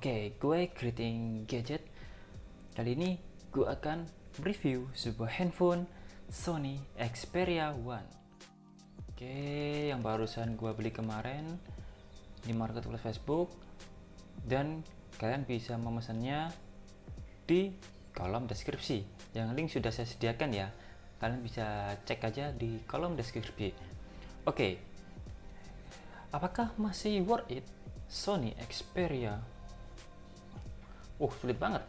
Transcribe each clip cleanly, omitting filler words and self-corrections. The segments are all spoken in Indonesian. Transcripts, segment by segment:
Oke, gue Greeting Gadget. Kali ini gue akan review sebuah handphone Sony Xperia One. Oke, yang barusan gue beli kemarin di marketplace Facebook, dan kalian bisa memesannya di kolom deskripsi. Yang link sudah saya sediakan ya. Kalian bisa cek aja di kolom deskripsi. Oke, apakah masih worth it Sony Xperia? Sulit banget.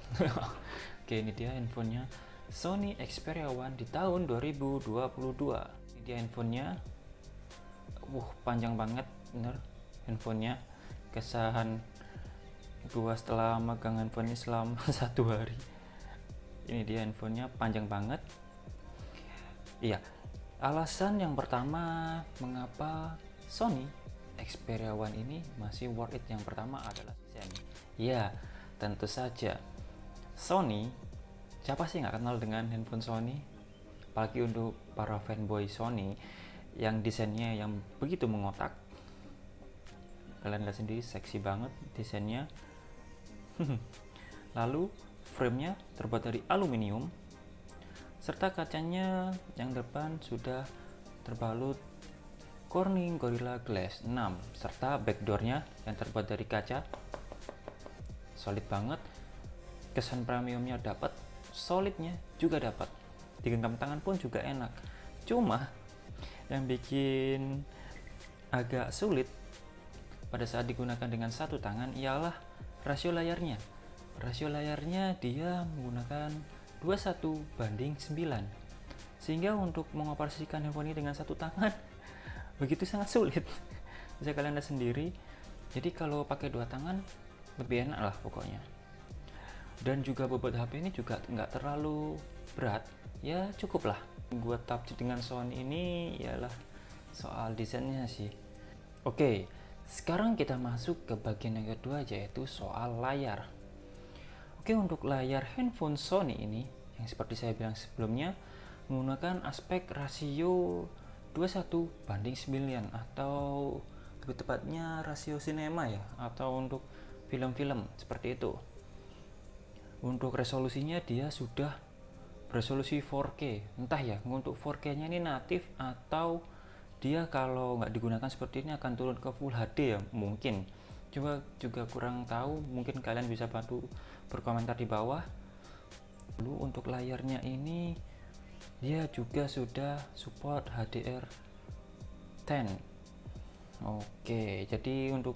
Oke, ini dia handphonenya Sony Xperia One di tahun 2022. Ini dia handphonenya. Panjang banget, bener handphonenya. Kesan gua setelah megang handphone ini selama 1 hari. Ini dia handphonenya, panjang banget. Iya, alasan yang pertama mengapa Sony Xperia One ini masih worth it, yang pertama adalah desain. Ya, tentu saja Sony, siapa sih nggak kenal dengan handphone Sony? Apalagi untuk para fanboy Sony yang desainnya yang begitu mengotak. Kalian lihat sendiri, seksi banget desainnya. Lalu framenya terbuat dari aluminium, serta kacanya yang depan sudah terbalut Corning Gorilla Glass 6, serta backdoornya yang terbuat dari kaca. Solid banget, kesan premiumnya dapat, solidnya juga dapat, digenggam tangan pun juga enak. Cuma yang bikin agak sulit pada saat digunakan dengan satu tangan ialah rasio layarnya. Rasio layarnya dia menggunakan 21:9, sehingga untuk mengoperasikan handphone ini dengan satu tangan begitu sangat sulit. Bisa kalian lihat sendiri. Jadi kalau pakai dua tangan lebih enak lah pokoknya. Dan juga bobot HP ini juga nggak terlalu berat, ya cukup lah. Gue takjub dengan Sony ini ialah soal desainnya sih. Oke, sekarang kita masuk ke bagian yang kedua, yaitu soal layar. Oke, untuk layar handphone Sony ini yang seperti saya bilang sebelumnya menggunakan aspek rasio 21:9, atau lebih tepatnya rasio sinema ya, atau untuk film-film seperti itu. Untuk resolusinya dia sudah beresolusi 4K, entah ya untuk 4K nya ini natif atau dia kalau nggak digunakan seperti ini akan turun ke Full HD ya, mungkin. Coba juga kurang tahu, mungkin kalian bisa bantu berkomentar di bawah. Lalu untuk layarnya ini dia juga sudah support HDR10. Oke, jadi untuk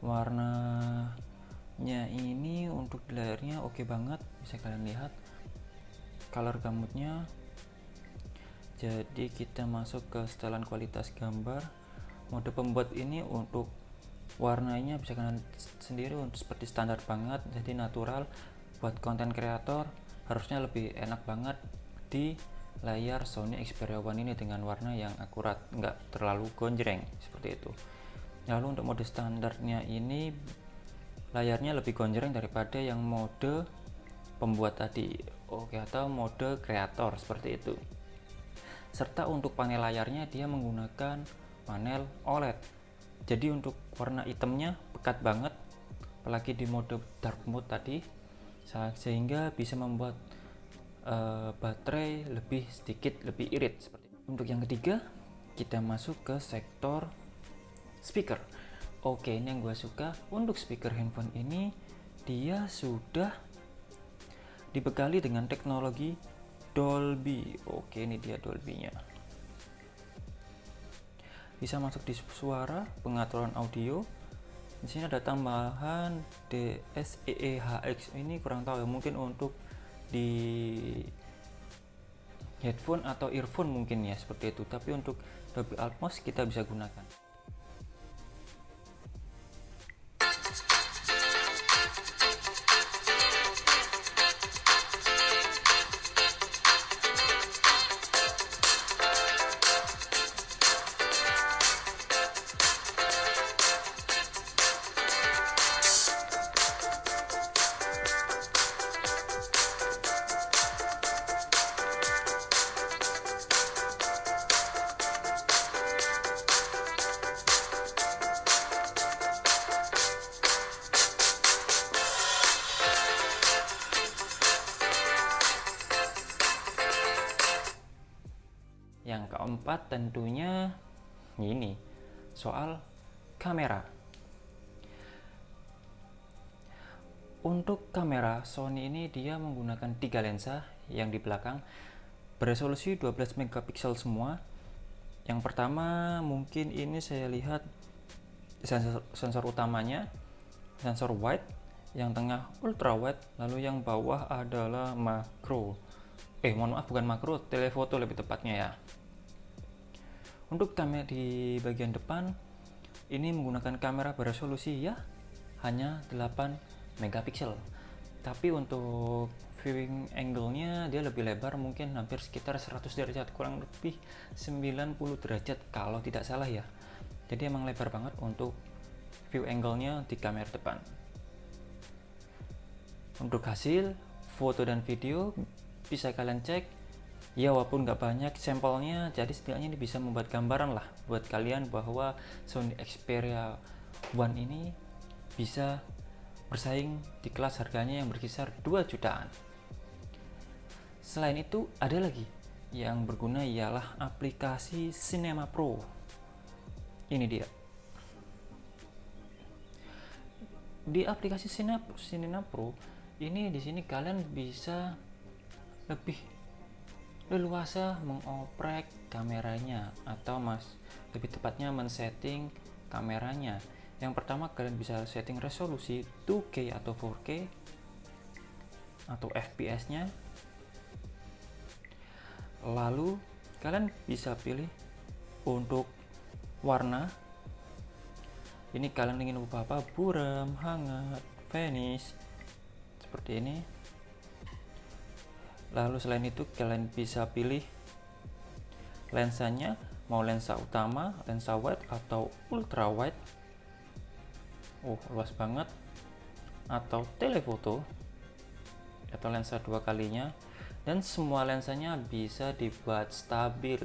warnanya ini untuk layarnya oke banget, bisa kalian lihat color gamutnya. Jadi kita masuk ke setelan kualitas gambar. Mode pembuat ini untuk warnanya bisa kalian sendiri, untuk seperti standar banget, jadi natural. Buat konten kreator harusnya lebih enak banget di layar Sony Xperia One ini dengan warna yang akurat, nggak terlalu gonjreng seperti itu. Lalu untuk mode standarnya ini layarnya lebih gonjreng daripada yang mode pembuat tadi, atau mode kreator seperti itu. Serta untuk panel layarnya dia menggunakan panel OLED. Jadi untuk warna hitamnya pekat banget, apalagi di mode dark mode tadi, sehingga bisa membuat baterai sedikit lebih irit seperti itu. Untuk yang ketiga, kita masuk ke sektor speaker. Oke, ini yang gue suka. Untuk speaker handphone ini dia sudah dibekali dengan teknologi Dolby. Oke, ini dia Dolby-nya. Bisa masuk di suara, pengaturan audio. Di sini ada tambahan DSEE-HX. Ini kurang tahu ya, mungkin untuk di headphone atau earphone mungkin ya, seperti itu. Tapi untuk Dolby Atmos kita bisa gunakan. keempat tentunya ini soal kamera. Untuk kamera Sony ini dia menggunakan 3 lensa yang di belakang beresolusi 12 megapiksel semua. Yang pertama mungkin ini saya lihat sensor utamanya, sensor wide, yang tengah ultra wide, lalu yang bawah adalah makro. Mohon maaf, bukan makro, telefoto lebih tepatnya ya. Untuk kamera di bagian depan ini menggunakan kamera beresolusi ya hanya 8 megapiksel. Tapi untuk viewing angle-nya dia lebih lebar, mungkin hampir sekitar 100 derajat, kurang lebih 90 derajat kalau tidak salah ya. Jadi emang lebar banget untuk view angle-nya di kamera depan. Untuk hasil foto dan video bisa kalian cek ya, walaupun nggak banyak sampelnya, jadi setidaknya ini bisa membuat gambaran lah buat kalian bahwa Sony Xperia One ini bisa bersaing di kelas harganya yang berkisar 2 jutaan. Selain itu ada lagi yang berguna, ialah aplikasi Cinema Pro. Ini dia. Di aplikasi Cinema Pro ini, di sini kalian bisa lebih leluasa mengoprek kameranya, atau lebih tepatnya men-setting kameranya. Yang pertama, kalian bisa setting resolusi 2K atau 4K atau FPS-nya. Lalu kalian bisa pilih untuk warna. Ini kalian ingin apa, buram, hangat, vanish, seperti ini. Lalu selain itu kalian bisa pilih lensanya, mau lensa utama, lensa wide atau ultra wide. Luas banget. Atau telefoto atau lensa 2 kalinya, dan semua lensanya bisa dibuat stabil.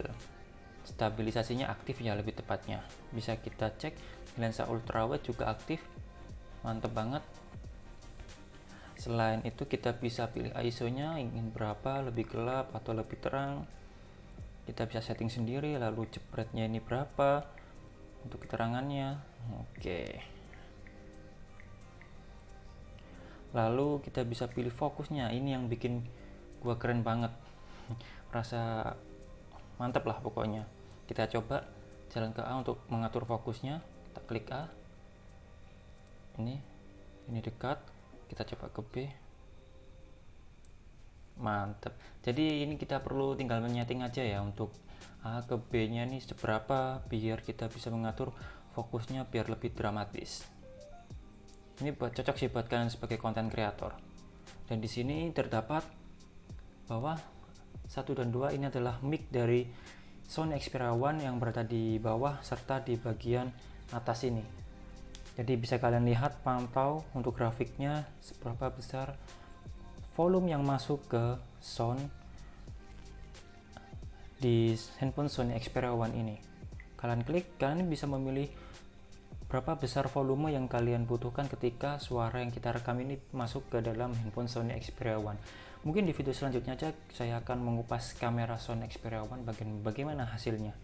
Stabilisasinya aktif ya, lebih tepatnya. Bisa kita cek lensa ultra wide juga aktif. Mantep banget. Selain itu kita bisa pilih ISO-nya ingin berapa, lebih gelap atau lebih terang. Kita bisa setting sendiri, lalu jepretnya ini berapa untuk keterangannya. Oke. Lalu kita bisa pilih fokusnya. Ini yang bikin gua keren banget. Rasa mantap lah pokoknya. Kita coba jalan ke A untuk mengatur fokusnya. Kita klik A. Ini dekat. Kita coba ke B. Mantap. Jadi ini kita perlu tinggal menyeting aja ya untuk A ke B nya nih seberapa, biar kita bisa mengatur fokusnya biar lebih dramatis. Ini cocok sih buat kalian sebagai konten kreator. Dan di sini terdapat bahwa 1 dan 2 ini adalah mic dari Sony Xperia One yang berada di bawah serta di bagian atas ini. Jadi bisa kalian lihat, pantau untuk grafiknya seberapa besar volume yang masuk ke sound di handphone Sony Xperia One ini. Kalian klik, kalian bisa memilih berapa besar volume yang kalian butuhkan ketika suara yang kita rekam ini masuk ke dalam handphone Sony Xperia One. Mungkin di video selanjutnya aja saya akan mengupas kamera Sony Xperia One bagaimana hasilnya.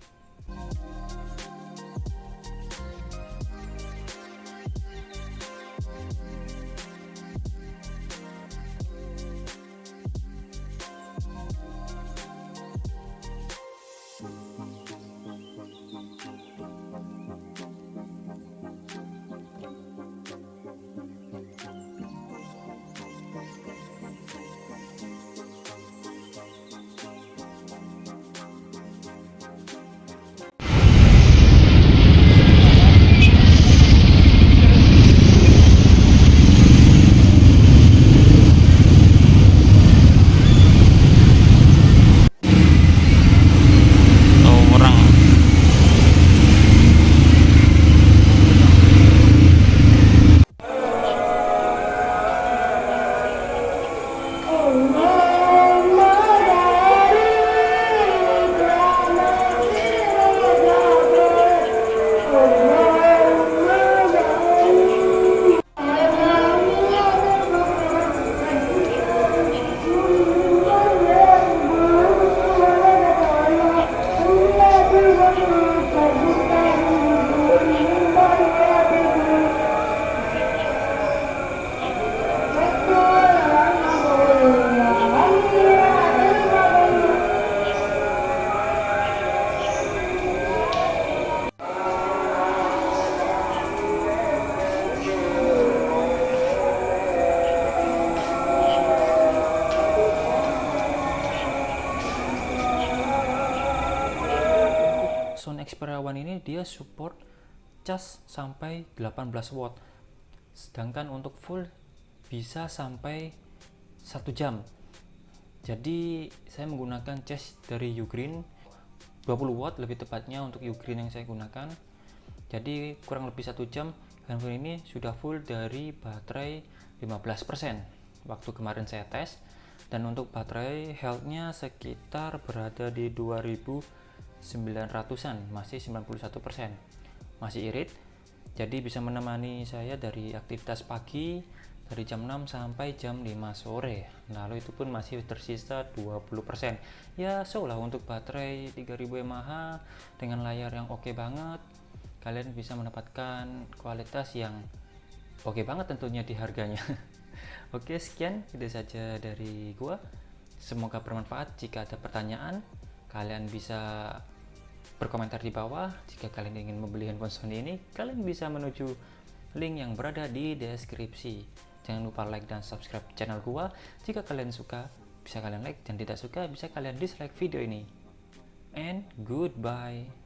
ini dia support cas sampai 18 watt, sedangkan untuk full bisa sampai 1 jam. Jadi saya menggunakan cas dari Ugreen 20 watt lebih tepatnya untuk Ugreen yang saya gunakan. Jadi kurang lebih 1 jam handphone ini sudah full dari baterai 15% waktu kemarin saya tes. Dan untuk baterai health-nya sekitar berada di 2900-an, masih 91%, masih irit. Jadi bisa menemani saya dari aktivitas pagi dari jam 6 sampai jam 5 sore. Lalu itu pun masih tersisa 20%. Ya so lah, untuk baterai 3000 mAh dengan layar yang oke banget, kalian bisa mendapatkan kualitas yang oke banget tentunya di harganya. Oke, sekian itu saja dari gua. Semoga bermanfaat. Jika ada pertanyaan, kalian bisa berkomentar di bawah. Jika kalian ingin membeli handphone Sony ini, kalian bisa menuju link yang berada di deskripsi. Jangan lupa like dan subscribe channel gua. Jika kalian suka, bisa kalian like, dan tidak suka bisa kalian dislike video ini. And goodbye.